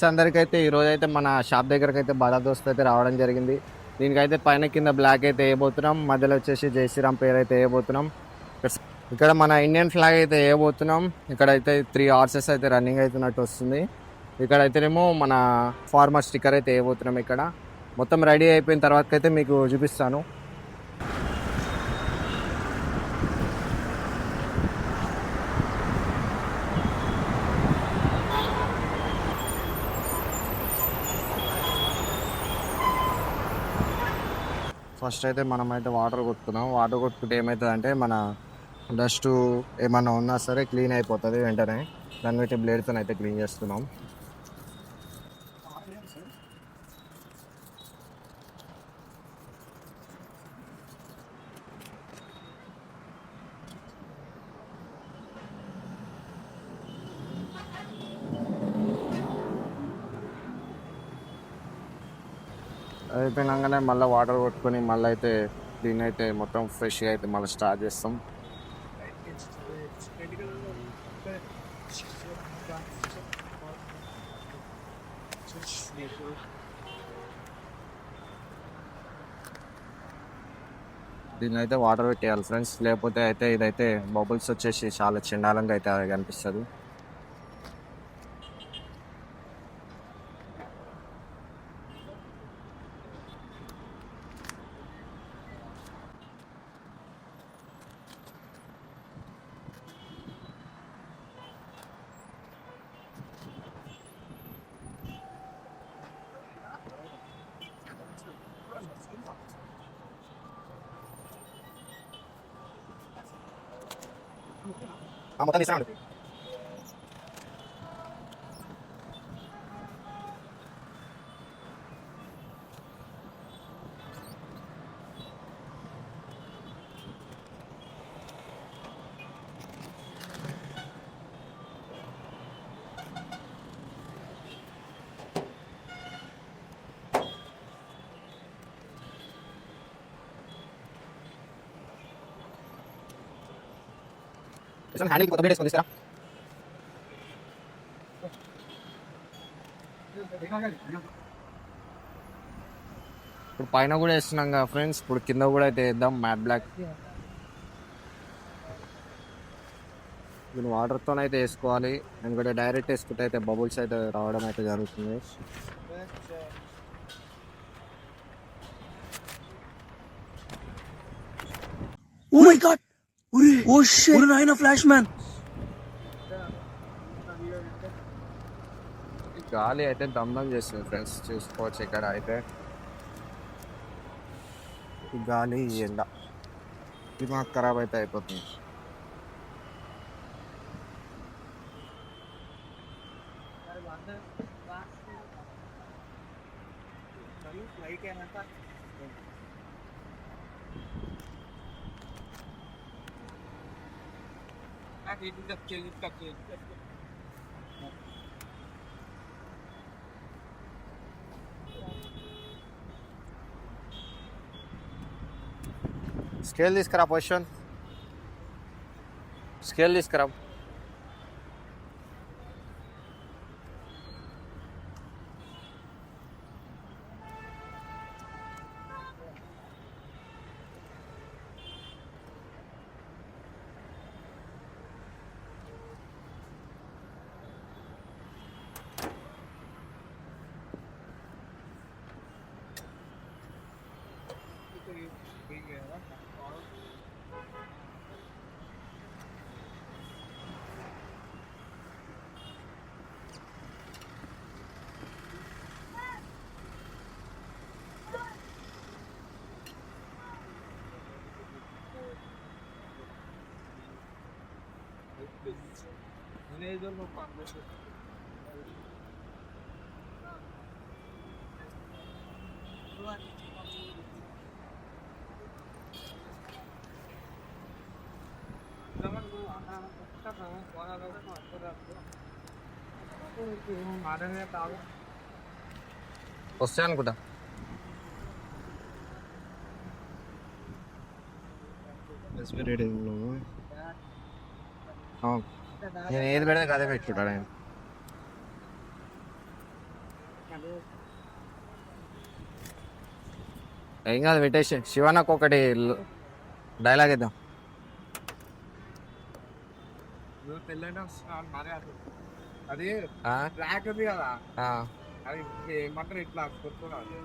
అందరికైతే ఈరోజు అయితే మన షాప్ దగ్గరకు అయితే బాలా దోస్త్ అయితే రావడం జరిగింది. దీనికైతే పైన కింద బ్లాక్ అయితే వేయబోతున్నాం, మధ్యలో వచ్చేసి జై శ్రీరామ్ పేరు అయితే వేయబోతున్నాం. ఇక్కడ మన ఇండియన్ ఫ్లాగ్ అయితే వేయబోతున్నాం. ఇక్కడైతే 3 హార్సెస్ అయితే రన్నింగ్ అవుతున్నట్టు వస్తుంది. ఇక్కడైతేనేమో మన ఫార్మర్ స్టిక్కర్ అయితే వేయబోతున్నాం. ఇక్కడ మొత్తం రెడీ అయిపోయిన తర్వాత అయితే మీకు చూపిస్తాను. ఫస్ట్ అయితే మనం అయితే వాటర్ కొట్టుకున్నాం. వాటర్ కొట్టుకుంటే ఏమవుతుంది అంటే మన డస్ట్ ఏమన్నా ఉన్నా సరే క్లీన్ అయిపోతుంది వెంటనే. దాన్ని బట్టి బ్లేడ్తో అయితే క్లీన్ చేస్తున్నాం. అయిపోయినాకనే మళ్ళీ వాటర్ కొట్టుకొని మళ్ళీ అయితే క్లీన్ అయితే మొత్తం ఫ్రెష్గా అయితే మళ్ళీ స్టార్ట్ చేస్తాం. దీన్ని అయితే వాటర్ పెట్టేయాలి ఫ్రెండ్స్, లేకపోతే అయితే ఇదైతే బబుల్స్ వచ్చేసి చాలా చండాలంగా అయితే కనిపిస్తుంది. మొత్తం తీసుకురాండి. హ్యాండిల్ కొత్త వేసుకొని తీసుకురా. ఇప్పుడు పైన కూడా వేస్తున్నాం కదా ఫ్రెండ్స్, ఇప్పుడు కింద కూడా అయితే వేద్దాం మ్యాట్ బ్లాక్. దీన్ని వాటర్తో అయితే వేసుకోవాలి, ఎందుకంటే డైరెక్ట్ వేసుకుంటే అయితే బబుల్స్ అయితే రావడం అయితే జరుగుతుంది. Oh my god! Oh shit! What an flash man! గాలి అయితే దమ్దం చేస్తుంది ఫ్రెండ్స్, చూసుకోవచ్చు. ఇక్కడ అయితే గాలి ఎండ దిమాగ్ ఖరాబ్ అయితే అయిపోతుంది. స్కేల్ తీసుకురా, పొజిషన్ స్కేల్ తీసుకురా. వస్తాయి అనుకుంటా. నేను ఏది పెడితే అదే పెట్టుకుంటాను. నేను ఏం కాదు పెట్టేసి శివన్నకు ఒకటి డైలాగ్ ఇద్దాం. అది ఆ? ట్రాక్ ఉంది కదా, ఆ. అది ఏమంటారు ఇట్లా కొట్టుకోవాలి.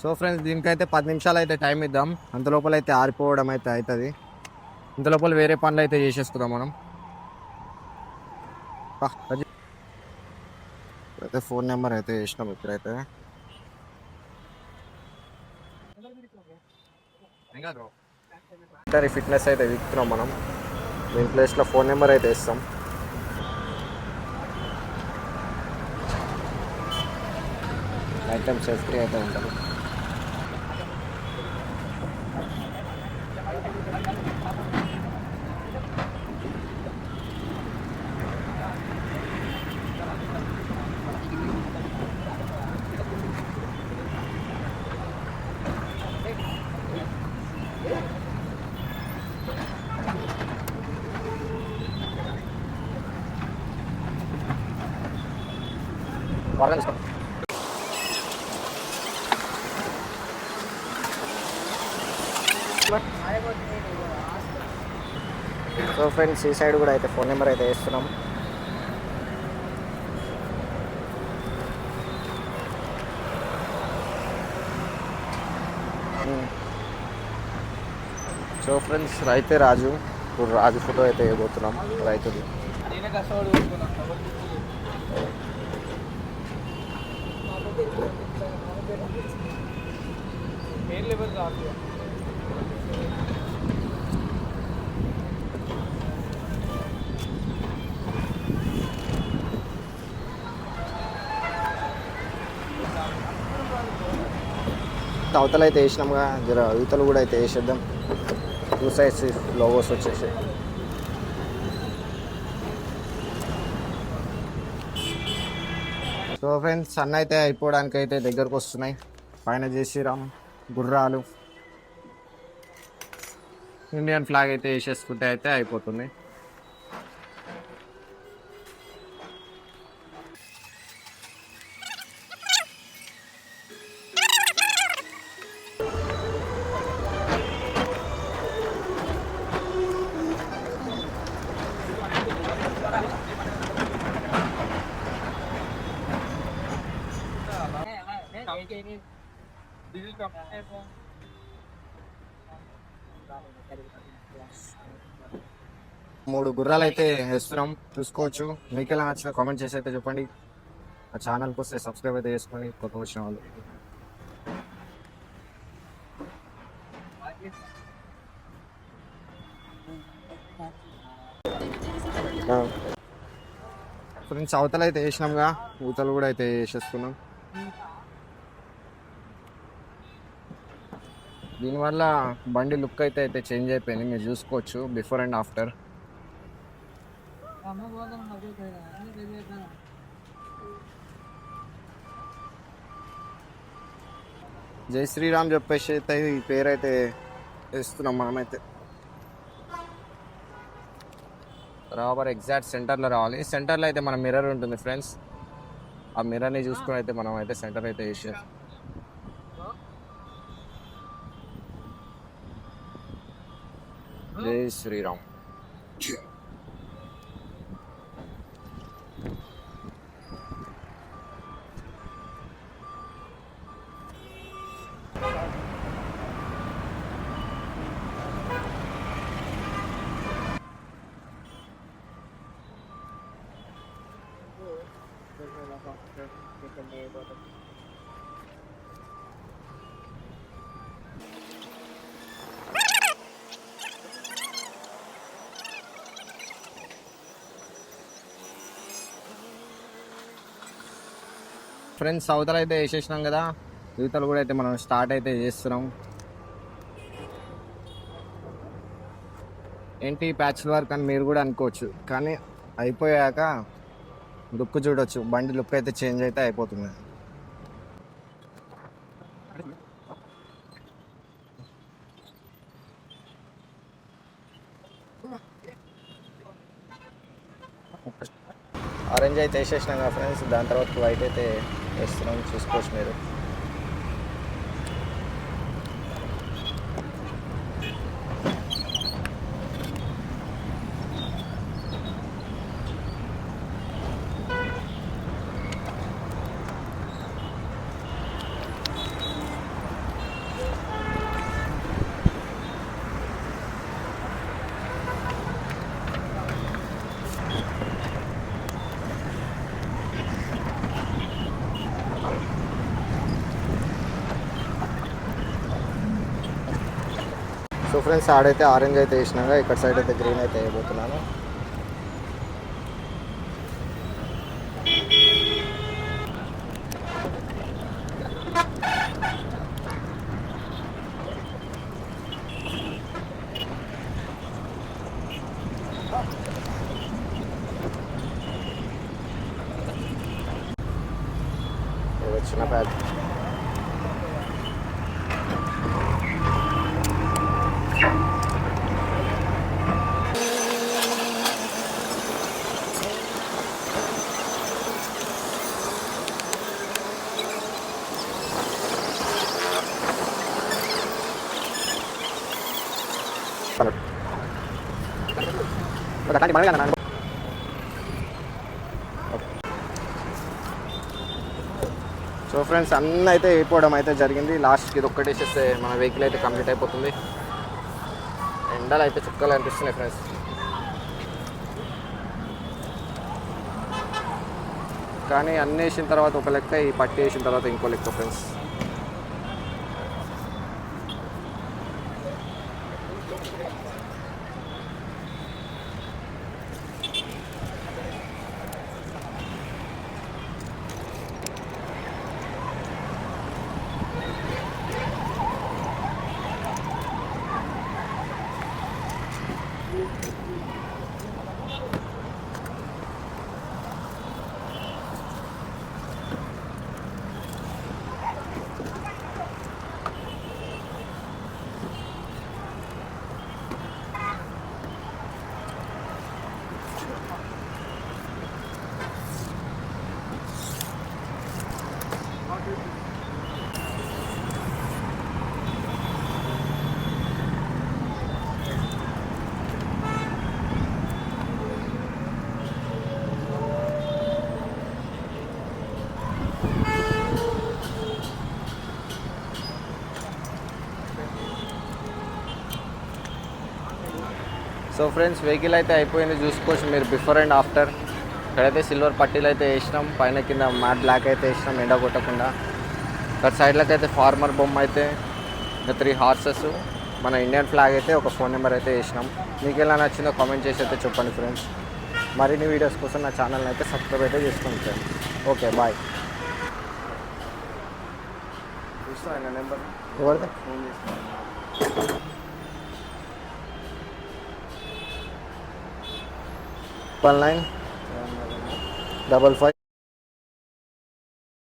సో ఫ్రెండ్స్ దీనికైతే 10 నిమిషాలు అయితే టైం ఇద్దాం. అంత లోపల అయితే ఆరిపోవడం అయితే అవుతుంది. ఇంత లోపల వేరే పనులు అయితే చేసేసుకుందాం మనం. అయితే ఫోన్ నెంబర్ అయితే వేసినాం ఇప్పుడైతే. ఫిట్నెస్ అయితే విత్తున్నాం మనం. దీని ప్లేస్లో ఫోన్ నెంబర్ అయితే ఇస్తాం. ఐటమ్ సేఫ్టీ అయితే ఉంటుంది. సో ఫ్రెండ్స్ ఈ సైడ్ కూడా అయితే ఫోన్ నెంబర్ అయితే వేస్తున్నాం. సో ఫ్రెండ్స్ రైతే రాజు, ఇప్పుడు రాజు ఫోటో అయితే వేయబోతున్నాం రైతుది. అవతల అయితే వేసినాముగా, జర అవతలు కూడా అయితే వేసేద్దాం. 2 సైడ్స్ లోగోస్ వచ్చేసి. సో ఫ్రెండ్స్ సన్ అయితే అయిపోవడానికి అయితే దగ్గరకు వస్తున్నాయి. పైన జై శ్రీరామ్, గుర్రాలు, ఇండియన్ ఫ్లాగ్ అయితే వేసేసుకుంటే అయితే అయిపోతుంది. మూడు గుర్రాలు అయితే వేస్తున్నాం, చూసుకోవచ్చు. మీకు ఎలా నచ్చిన కామెంట్ చేసి అయితే చెప్పండి. ఆ ఛానల్కి వస్తే సబ్స్క్రైబ్ అయితే చేసుకోండి కొత్త వచ్చిన వాళ్ళు. ఫ్రెండ్స్ అవతల అయితే వేసినాంగా, ఊతలు కూడా అయితే వేసేసుకున్నాం. దీనివల్ల బండి లుక్ అయితే చేంజ్ అయిపోయింది, మీరు చూసుకోవచ్చు బిఫోర్ అండ్ ఆఫ్టర్. జై శ్రీరామ్ చెప్పేసి అయితే ఈ పేరు అయితే వేస్తున్నాం మనమైతే. రాబర్ ఎగ్జాక్ట్ సెంటర్లో రావాలి. సెంటర్లో అయితే మన మిర్రర్ ఉంటుంది ఫ్రెండ్స్, ఆ మిర్రర్ని చూసుకొని అయితే మనం అయితే సెంటర్ అయితే వేసాం. జై శ్రీరామ్. ఫ్రెండ్స్ అవతల అయితే వేసేసినాం కదా, యువతలు కూడా అయితే మనం స్టార్ట్ అయితే చేస్తున్నాం. ఏంటి ప్యాచ్ వర్క్ అని మీరు కూడా అనుకోవచ్చు, కానీ అయిపోయాక లుక్ చూడొచ్చు. బండి లుక్ అయితే చేంజ్ అయితే అయిపోతుంది. ఆరెంజ్ అయితే వేసేసినాం కదా ఫ్రెండ్స్, దాని తర్వాత వైట్ అయితే వేస్తున్నాం, చూసుకోవచ్చు మీరు. సో ఫ్రెండ్స్, ఆడైతే ఆరెంజ్ అయితే వేసినాక ఇక్కడ సైడ్ అయితే గ్రీన్ అయితే వేయబోతున్నాను. ఇది వచ్చిన ప్యాచ్. సో ఫ్రెండ్స్, అన్నీ అయితే అయిపోవడం అయితే జరిగింది. లాస్ట్కి ఇది ఒక్కటి వేసేస్తే మన వెహికల్ అయితే కంప్లీట్ అయిపోతుంది. ఎండలు అయితే చుక్కలు అనిపిస్తున్నాయి ఫ్రెండ్స్. కానీ అన్నీ వేసిన తర్వాత ఒక లెక్క, ఈ పట్టి వేసిన తర్వాత ఇంకో లెక్క ఫ్రెండ్స్. సో ఫ్రెండ్స్, వెహికల్ అయితే అయిపోయింది, చూసుకోవచ్చు మీరు బిఫోర్ అండ్ ఆఫ్టర్. ఇక్కడైతే సిల్వర్ పట్టీలు అయితే వేసినాం, పైన కింద మ్యాట్ బ్లాక్ అయితే వేసినాం ఎండ కొట్టకుండా. ఇక్కడ సైడ్లకు అయితే ఫార్మర్ బొమ్మ అయితే, 3 హార్సెస్, మన ఇండియన్ ఫ్లాగ్ అయితే, ఒక ఫోన్ నెంబర్ అయితే వేసినాం. మీకు ఎలా నచ్చిందో కామెంట్ చేసి అయితే చెప్పండి ఫ్రెండ్స్. మరిన్ని వీడియోస్ కోసం నా ఛానల్ని అయితే సబ్స్క్రైబ్ అయితే చేసుకోండి ఫ్రెండ్స్. Okay, bye. చూస్తా నెంబర్ ఎవరిది? ఫోన్ చేస్తాను. 9955